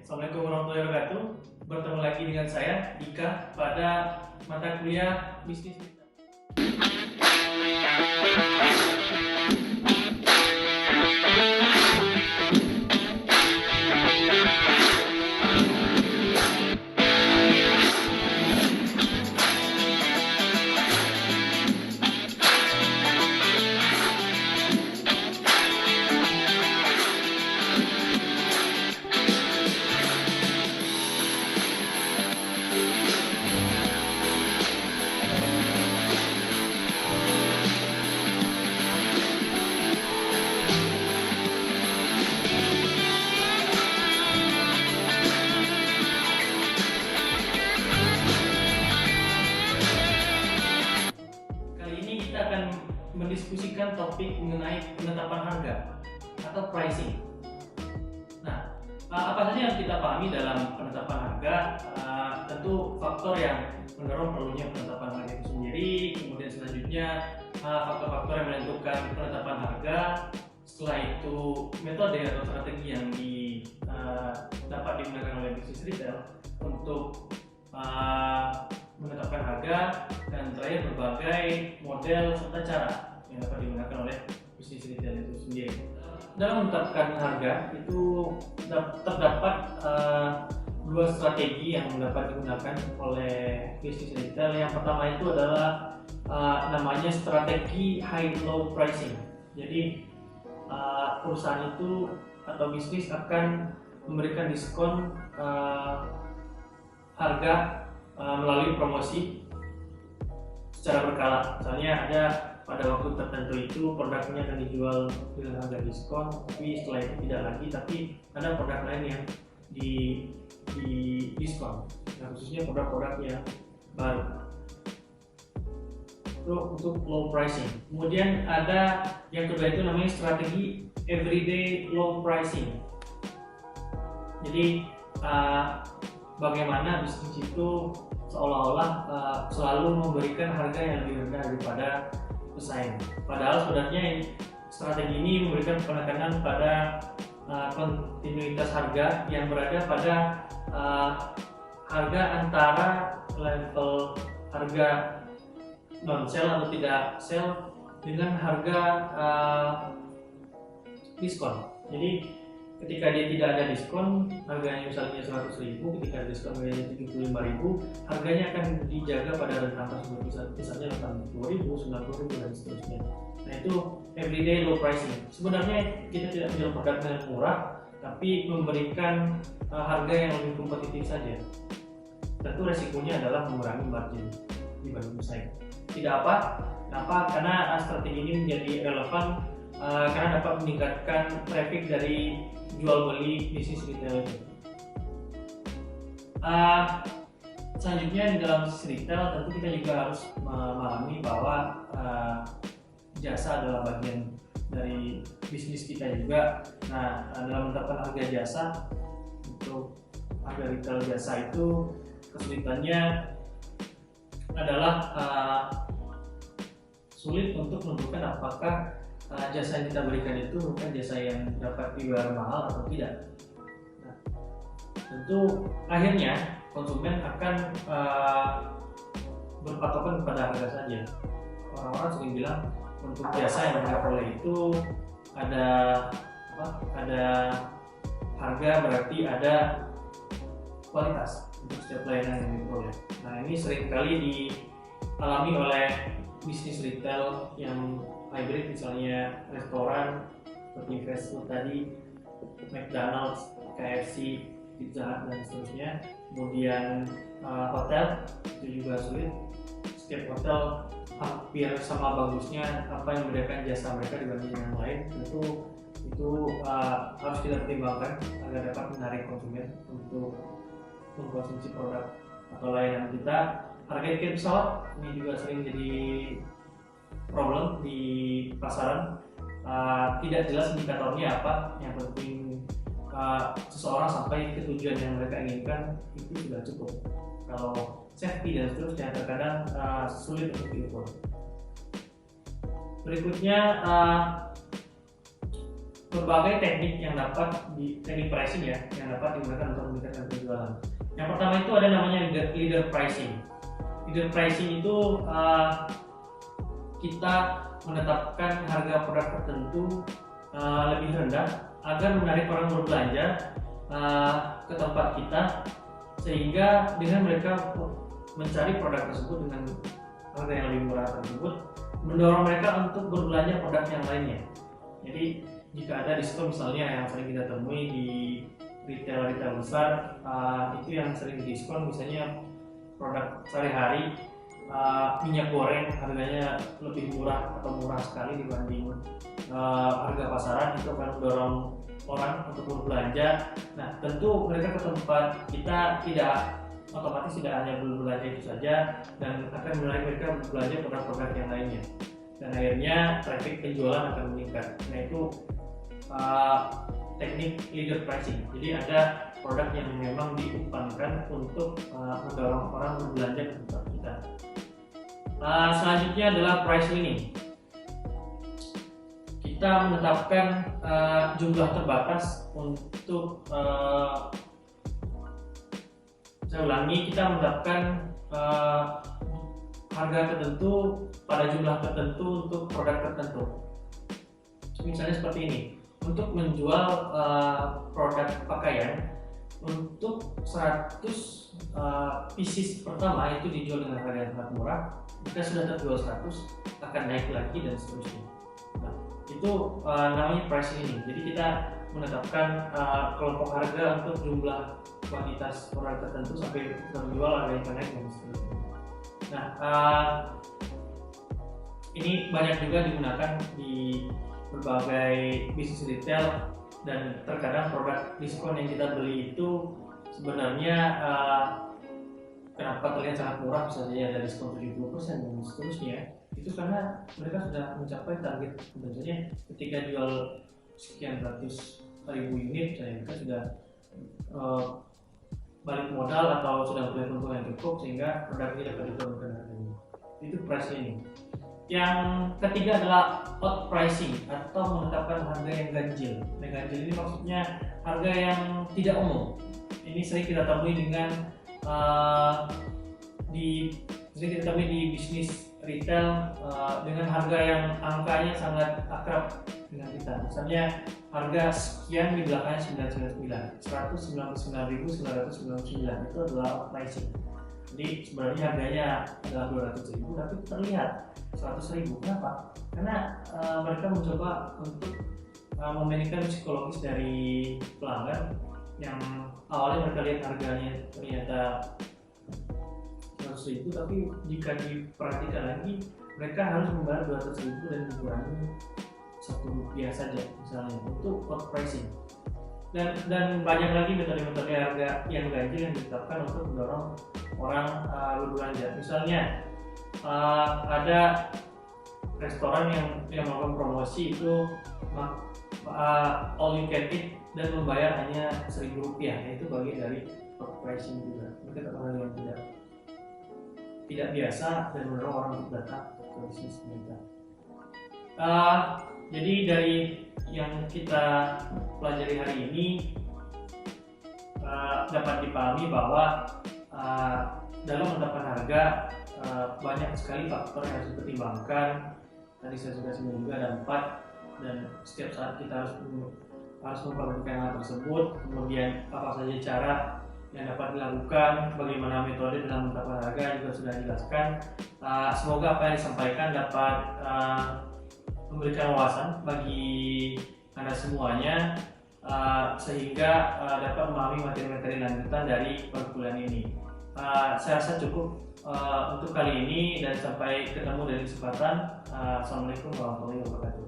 Assalamualaikum warahmatullahi wabarakatuh. Bertemu lagi dengan saya, Ika, pada mata kuliah bisnis. Kita akan mendiskusikan topik mengenai penetapan harga atau pricing. Nah, apa saja yang kita pahami dalam penetapan harga? Tentu faktor yang mendorong perlunya penetapan harga itu sendiri, kemudian selanjutnya faktor-faktor yang menentukan penetapan harga. Setelah itu metode atau strategi yang dapat digunakan oleh bisnis retail untuk menetapkan harga, dan terakhir berbagai model serta cara yang dapat digunakan oleh bisnis retail itu sendiri. Dalam menetapkan harga itu terdapat dua strategi yang dapat digunakan oleh bisnis retail. Yang pertama itu adalah namanya strategi high-low pricing. Jadi perusahaan itu atau bisnis akan memberikan diskon harga melalui promosi secara berkala. Misalnya ada pada waktu tertentu itu produknya akan dijual dengan harga diskon, tapi setelah itu tidak lagi, tapi ada produk lain yang di diskon. Nah, khususnya produk-produk yang baru. Itu untuk low pricing. Kemudian ada yang kedua itu namanya strategi everyday low pricing. Jadi bagaimana bisnis itu seolah-olah selalu memberikan harga yang lebih rendah daripada pesaing. Padahal sebenarnya strategi ini memberikan penekanan pada kontinuitas harga yang berada pada harga antara level harga non-sale atau tidak sale dengan harga diskon. Jadi ketika dia tidak ada diskon, harganya misalnya 100.000, ketika diskon harganya 75.000, harganya akan dijaga pada rentang tersebut, misalnya 80.000, 90.000 dan seterusnya. Nah, itu everyday low pricing. Sebenarnya kita tidak menjual produk yang murah, tapi memberikan harga yang lebih kompetitif saja. Tentu resikonya adalah mengurangi margin dibanding pesaing. Tidak apa? Kenapa? Karena strategi ini menjadi relevan karena dapat meningkatkan traffic dari jual beli bisnis retail itu. Selanjutnya di dalam bisnis retail tentu kita juga harus memahami bahwa jasa adalah bagian dari bisnis kita juga. Nah, dalam menetapkan harga jasa, untuk harga retail jasa itu kesulitannya adalah sulit untuk menentukan apakah jasa yang kita berikan itu bukan jasa yang dapat dibayar mahal atau tidak. Nah, tentu akhirnya konsumen akan berpatokan kepada harga saja. Orang-orang sering bilang untuk jasa yang mereka peroleh itu ada harga, berarti ada kualitas untuk setiap layanan yang diperoleh. Nah, ini seringkali dialami oleh bisnis retail yang hybrid, misalnya restoran seperti fast food tadi, McDonald's, KFC, Pizza Hut dan seterusnya. Kemudian hotel itu juga sulit. Setiap hotel hampir sama bagusnya, apa yang membedakan jasa mereka dibanding yang lain. Tentu itu harus kita pertimbangkan agar dapat menarik konsumen untuk mengkonsumsi produk atau layanan kita. Harga tiket pesawat ini juga sering jadi problem di pasaran. Tidak jelas indikatornya apa, yang penting seseorang sampai ke tujuan yang mereka inginkan itu sudah cukup. Kalau safety dan seterusnya terkadang sulit untuk diukur. Berikutnya berbagai teknik yang dapat teknik pricing ya, yang dapat digunakan untuk meningkatkan penjualan. Yang pertama itu ada namanya leader pricing. Leader pricing itu kita menetapkan harga produk tertentu lebih rendah agar menarik orang berbelanja ke tempat kita, sehingga dengan mereka mencari produk tersebut dengan harga yang lebih murah tersebut mendorong mereka untuk berbelanja produk yang lainnya. Jadi jika ada diskon misalnya yang sering kita temui di retail besar, itu yang sering diskon misalnya produk sehari-hari, minyak goreng harganya lebih murah atau murah sekali dibanding harga pasaran, itu akan mendorong orang untuk berbelanja. Nah tentu mereka ke tempat kita otomatis tidak hanya berbelanja itu saja, dan akan menarik mereka berbelanja produk-produk yang lainnya, dan akhirnya traffic penjualan akan meningkat. Nah itu teknik leader pricing. Jadi ada produk yang memang diumpankan untuk mendorong orang berbelanja ke tempat kita. Selanjutnya adalah price winning. Kita menetapkan jumlah terbatas untuk saya ulangi, kita menetapkan harga tertentu pada jumlah tertentu untuk produk tertentu. Misalnya seperti ini, untuk menjual produk pakaian untuk 100 pieces pertama itu dijual dengan harga yang sangat murah. Jika sudah terjual 100 akan naik lagi dan seterusnya. Nah, itu namanya pricing ini. Jadi kita menetapkan kelompok harga untuk jumlah kuantitas produk tertentu sampai terjual harga yang naik dan seterusnya. Nah, ini banyak juga digunakan di berbagai bisnis retail, dan terkadang produk diskon yang kita beli itu sebenarnya kenapa terlihat sangat murah, misalnya ada diskon 70% dan seterusnya, itu karena mereka sudah mencapai target. Tentunya ketika jual sekian ratus ribu unit, mereka sudah balik modal atau sudah punya keuntungan yang cukup sehingga produk ini dapat diturunkan harganya. Itu price ini. Yang ketiga adalah odd pricing atau menetapkan harga yang ganjil. Nah, ganjil ini maksudnya harga yang tidak umum. Ini sering kita temui di bisnis retail dengan harga yang angkanya sangat akrab dengan kita. Misalnya harga sekian di belakangnya 199.999 itu adalah odd pricing. Jadi sebenarnya harganya adalah 200.000 tapi terlihat 100.000. Kenapa? Karena mereka mencoba untuk memainkan psikologis dari pelanggan yang awalnya mereka lihat harganya ternyata 100.000, tapi jika diperhatikan lagi mereka harus membayar 200.000 dan dikurangi Rp1 saja misalnya untuk odd pricing. Dan banyak lagi metode-metode harga yang ganjil yang ditetapkan untuk mendorong orang berbelanja. Misalnya ada restoran yang melakukan promosi itu all you can eat dan membayar hanya Rp1.000, yaitu bagian dari odd pricing juga. Mereka terkenal yang tidak biasa dan mendorong orang untuk datang ke bisnis mereka. Jadi dari yang kita pelajari hari ini dapat dipahami bahwa dalam menetapkan harga banyak sekali faktor yang harus dipertimbangkan. Tadi saya sudah singgung juga ada 4, dan setiap saat kita harus memperhatikan hal tersebut. Kemudian apa saja cara yang dapat dilakukan, bagaimana metode dalam menetapkan harga juga sudah dijelaskan. Semoga apa yang disampaikan dapat memberikan wawasan bagi Anda semuanya, sehingga dapat memahami materi-materi lanjutan dari perkuliahan ini. Saya rasa cukup untuk kali ini, dan sampai ketemu dari kesempatan. Assalamualaikum warahmatullahi wabarakatuh.